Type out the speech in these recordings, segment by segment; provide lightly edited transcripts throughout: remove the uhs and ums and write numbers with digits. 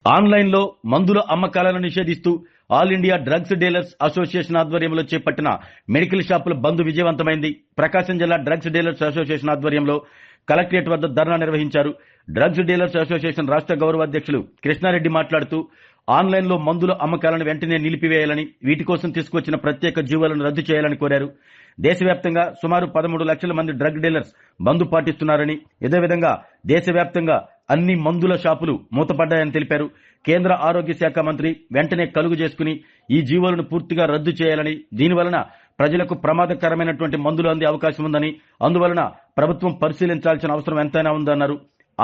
ఆన్లైన్లో మందుల అమ్మకాలను నిషేధిస్తూ all India drugs dealers association ఆధ్వర్యంలో చేపట్టిన మెడికల్ షాపుల బంద్ విజయవంతమైంది. ప్రకాశం జిల్లా డ్రగ్స్ డీలర్స్ అసోసియేషన్ ఆధ్వర్యంలో కలెక్టరేట్ వద్ద ధర్నా నిర్వహించారు. డ్రగ్స్ డీలర్స్ అసోసియేషన్ రాష్ట్ర గౌరవ అధ్యక్షులు కృష్ణారెడ్డి మాట్లాడుతూ ఆన్లైన్లో మందుల అమ్మకాలను వెంటనే నిలిపివేయాలని, వీటి కోసం తీసుకొచ్చిన ప్రత్యేక జీవోలను రద్దు చేయాలని కోరారు. దేశవ్యాప్తంగా సుమారు 13 లక్షల మంది డ్రగ్ డీలర్స్ బంద్ పాటిస్తున్నారని, ఇదేవిధంగా దేశవ్యాప్తంగా అన్ని మందుల షాపులు మూతపడ్డాయని తెలిపారు. కేంద్ర ఆరోగ్య శాఖ మంత్రి వెంటనే కలుగు చేసుకుని ఈ జీవోలను పూర్తిగా రద్దు చేయాలని, దీనివలన ప్రజలకు ప్రమాదకరమైనటువంటి మందులు అందే అవకాశం ఉందని, అందువలన ప్రభుత్వం పరిశీలించాల్సిన అవసరం ఎంతైనా ఉందన్నారు.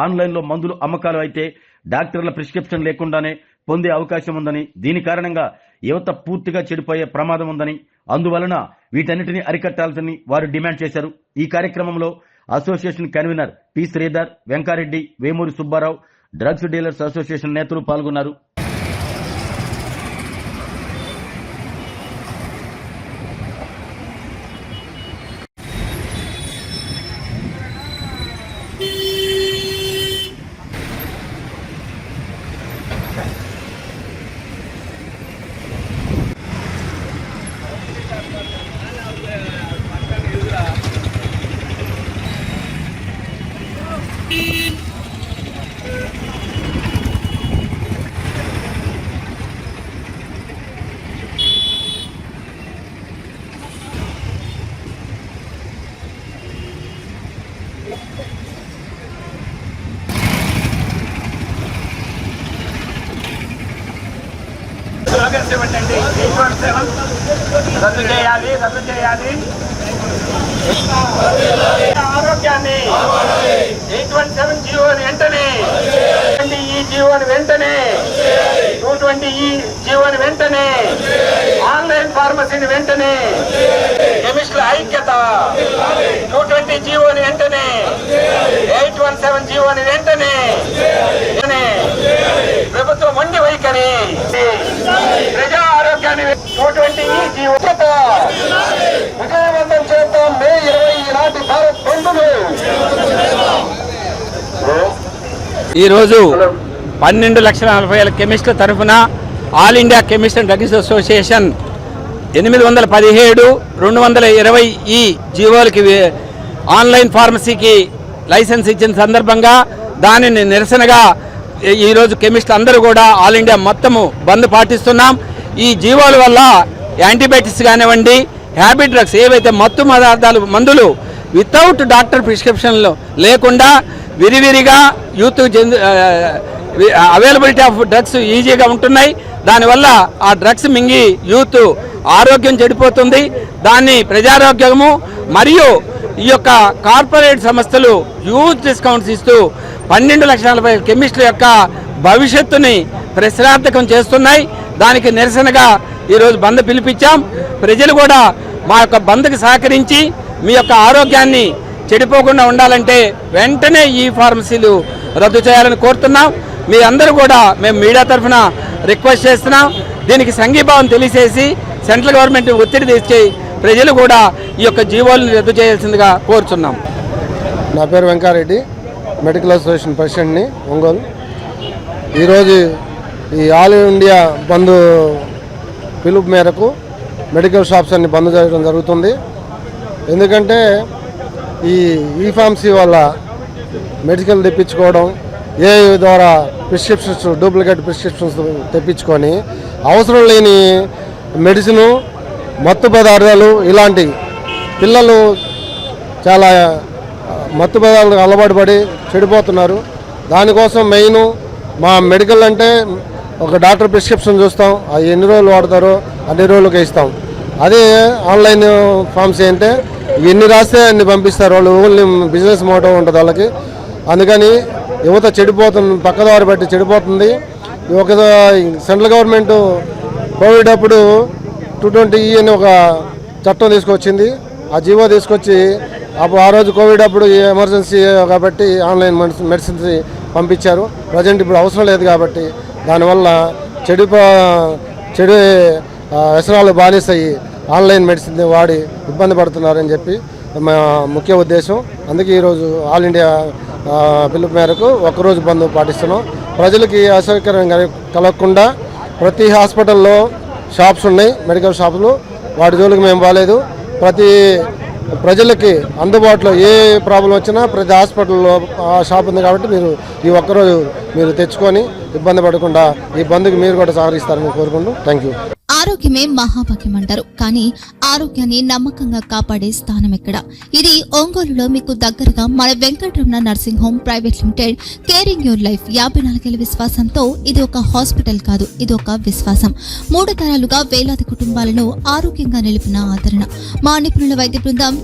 ఆన్లైన్లో మందులు అమ్మకాలు అయితే డాక్టర్ల ప్రిస్క్రిప్షన్ లేకుండానే పొందే అవకాశం ఉందని, దీని కారణంగా యువత పూర్తిగా చెడిపోయే ప్రమాదం ఉందని, అందువలన వీటన్నిటిని అరికట్టాలని వారు డిమాండ్ చేశారు. ఈ కార్యక్రమంలో association convener P Sridhar, Venka Reddy, Vemuri Subbarao, drugs dealers association నేతలు పాల్గొన్నారు. రద్దు చేయాలి. ఆరోగ్యాన్ని 817 జీవోని వెంటనే, ఈ జీవోని వెంటనే, 220 ఈ జీవోని వెంటనే, ఆన్లైన్ ఫార్మసీని వెంటనే, కెమిస్టుల ఐక్యత, 220 జీవోని వెంటనే, 817 జీవోని వెంటనే, ప్రభుత్వం మొండి వైఖరి, ప్రజా ఆరోగ్యాన్ని 220 ఈ జీవోత విజయవంతం చేద్దాం. మే 20 నాటి భారత్ బంధులు. ఈరోజు 12,40,000 కెమిస్టుల తరఫున all India chemist and drugs association 817, 220 ఈ జీవోలకి ఆన్లైన్ ఫార్మసీకి లైసెన్స్ ఇచ్చిన సందర్భంగా దానిని నిరసనగా ఈరోజు కెమిస్టులు అందరూ కూడా ఆల్ ఇండియా మొత్తము బంద్ పాటిస్తున్నాం. ఈ జీవోల వల్ల యాంటీబయాటిక్స్ కానివ్వండి, హ్యాబిట్ డ్రగ్స్ ఏవైతే మత్తు మందులు వితౌట్ డాక్టర్ ప్రిస్క్రిప్షన్లు లేకుండా విరివిరిగా యూత్ అవైలబిలిటీ ఆఫ్ డ్రగ్స్ ఈజీగా ఉంటున్నాయి. దానివల్ల ఆ డ్రగ్స్ మింగి యూత్ ఆరోగ్యం చెడిపోతుంది. దాన్ని ప్రజారోగ్యము మరియు ఈ యొక్క కార్పొరేట్ సంస్థలు హ్యూజ్ డిస్కౌంట్స్ ఇస్తూ 12,40,000 కెమిస్టుల యొక్క భవిష్యత్తుని ప్రశ్నార్థకం చేస్తున్నాయి. దానికి నిరసనగా ఈరోజు బంద్ పిలిపించాం. ప్రజలు కూడా మా యొక్క బంద్కి సహకరించి మీ యొక్క ఆరోగ్యాన్ని చెడిపోకుండా ఉండాలంటే వెంటనే ఈ ఫార్మసీలు రద్దు చేయాలని కోరుతున్నాం. మీ అందరూ కూడా మేము మీడియా తరఫున రిక్వెస్ట్ చేస్తున్నాం. దీనికి సంఘీభావం తెలియజేసి సెంట్రల్ గవర్నమెంట్ ఒత్తిడి తెచ్చి ప్రజలు కూడా ఈ యొక్క జీవోలను రద్దు చేయాల్సిందిగా కోరుచున్నాం. నా పేరు వెంకారెడ్డి, మెడికల్ అసోసియేషన్ ప్రెసిడెంట్ని, ఒంగోలు. ఈరోజు ఈ ఆల్ ఇండియా బంద్ పిలుపు మేరకు మెడికల్ షాప్స్ అన్ని బంద్ చేయడం జరుగుతుంది. ఎందుకంటే ఈ ఫార్మసీ వల్ల మెడికల్ తెప్పించుకోవడం, ఏ ద్వారా ప్రిస్క్రిప్షన్స్, డూప్లికేట్ ప్రిస్క్రిప్షన్స్ తెప్పించుకొని అవసరం లేని మెడిసిను, మత్తు పదార్థాలు, ఇలాంటి పిల్లలు చాలా మత్తు పదార్థాలకు అలవాటు పడి చెడిపోతున్నారు. దానికోసం మెయిన్ మా మెడికల్ అంటే ఒక డాక్టర్ ప్రిస్క్రిప్షన్ చూస్తాం, అది ఎన్ని రోజులు వాడతారో అన్ని రోజులకి ఇస్తాం. అదే ఆన్లైన్ ఫార్మసీ అంటే ఎన్ని రాస్తే అన్ని పంపిస్తారు. వాళ్ళు ఓన్లీ బిజినెస్ మోటో ఉంటుంది వాళ్ళకి. అందుకని యువత చెడిపోతుంది, పక్కదారి బట్టి చెడిపోతుంది. ఒక సెంట్రల్ గవర్నమెంట్ కోవిడ్ అప్పుడు 220 అని ఒక చట్టం తీసుకొచ్చింది. ఆ జీవో తీసుకొచ్చి ఆ రోజు కోవిడ్ అప్పుడు ఎమర్జెన్సీ కాబట్టి ఆన్లైన్ మెడిసిన్స్ పంపించారు. ప్రజెంట్ ఇప్పుడు అవసరం లేదు కాబట్టి దానివల్ల చెడు వ్యసనాలు బానిసయ్యి ఆన్లైన్ మెడిసిన్ వాడి ఇబ్బంది పడుతున్నారని చెప్పి మా ముఖ్య ఉద్దేశం. అందుకే ఈరోజు ఆల్ ఇండియా పిలుపు మేరకు ఒక్కరోజు బంద్ పాటిస్తున్నాం. ప్రజలకి అసౌకర్యం కలగకుండా ప్రతి హాస్పిటల్లో షాప్స్ ఉన్నాయి, మెడికల్ షాపులు, వాటి జోలికి మేము బాలేదు. ప్రతి ప్రజలకి అందుబాటులో ఏ ప్రాబ్లం వచ్చినా ప్రతి హాస్పిటల్లో షాప్ ఉంది కాబట్టి మీరు ఈ ఒక్కరోజు మీరు తెచ్చుకొని ఇబ్బంది పడకుండా ఈ బంద్కి మీరు కూడా సహకరిస్తారని కోరుకుంటూ థ్యాంక్ యూ. ఆరోగ్యమే మహాభాగ్యం అంటారు, కానీ ఆరోగ్యాన్ని నమ్మకంగా కాపాడే స్థానం ఎక్కడ? ఇది ఒంగోలులో మీకు దగ్గరగా మన Venkataramana nursing home private limited. Caring your life 54 ఏళ్ల విశ్వాసంతో ఇది ఒక హాస్పిటల్ కాదు, ఇది ఒక విశ్వాసం. 3 తరాలుగా వేలాది కుటుంబాలను ఆరోగ్యంగా నిలిపిన ఆదరణ. మా నిపుణుల వైద్య బృందం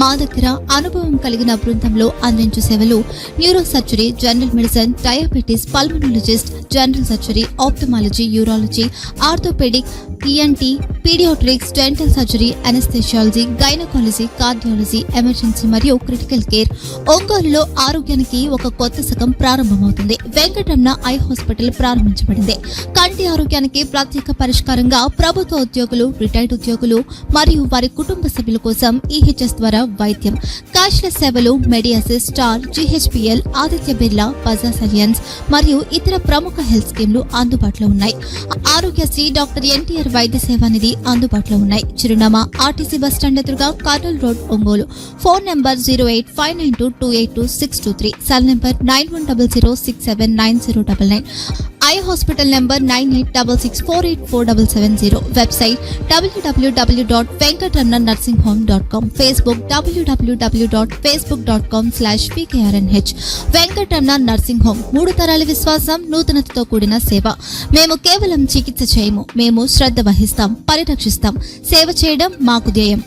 మా దగ్గర అనుభవం కలిగిన బృందంలో అందించే సేవలు neuro surgery, general medicine, diabetes, pulmonologist, general surgery, ophthalmology, urology, orthopaedic, ENT, paediatrics, dental surgery, anaesthesiology, gynaecology, cardiology, emergency మరియు క్రిటికల్ కేర్. ఒంగోలులో ఆరోగ్యానికి ఒక కొత్త శకం ప్రారంభమవుతుంది. వెంకటరమణ ఐ హాస్పిటల్ ప్రారంభించబడింది. కంటి ఆరోగ్యానికి ప్రత్యేక పరిష్కారంగా ప్రభుత్వ ఉద్యోగులు, రిటైర్డ్ ఉద్యోగులు మరియు వారి కుటుంబ సభ్యుల కోసం ఈహెచ్ఎస్ ద్వారా వైద్యం, క్యాష్లెస్ సేవలు, Medi Assist, Star, GHPL, Aditya Birla, Bajaj Allianz మరియు ఇతర ప్రముఖ హెల్త్ స్కీమ్లు అందుబాటులో ఉన్నాయి. ఆరోగ్యశ్రీ, డాక్టర్ ఎన్టీఆర్ వైద్య సేవా నిధి అందుబాటులో ఉన్నాయి. చిరునామా ఆర్టీసీ బస్టాండ్ ఎదురుగా, Kurnool road, Ongole. Phone number 08592282623, cell number 9100679099. Eye hospital number 9866484770. Website www.venkatramanarsinghome.com. Facebook www.facebook.com/pkrnh. Venkataramana nursing home, 3 తరాల విశ్వాసం, నూతనతతో కూడిన సేవ. మేము కేవలం చికిత్స చేయము, మేము శ్రద్ధ వహిస్తాం, పరిరక్షిస్తాం. సేవ చేయడం మాకు ధ్యేయం.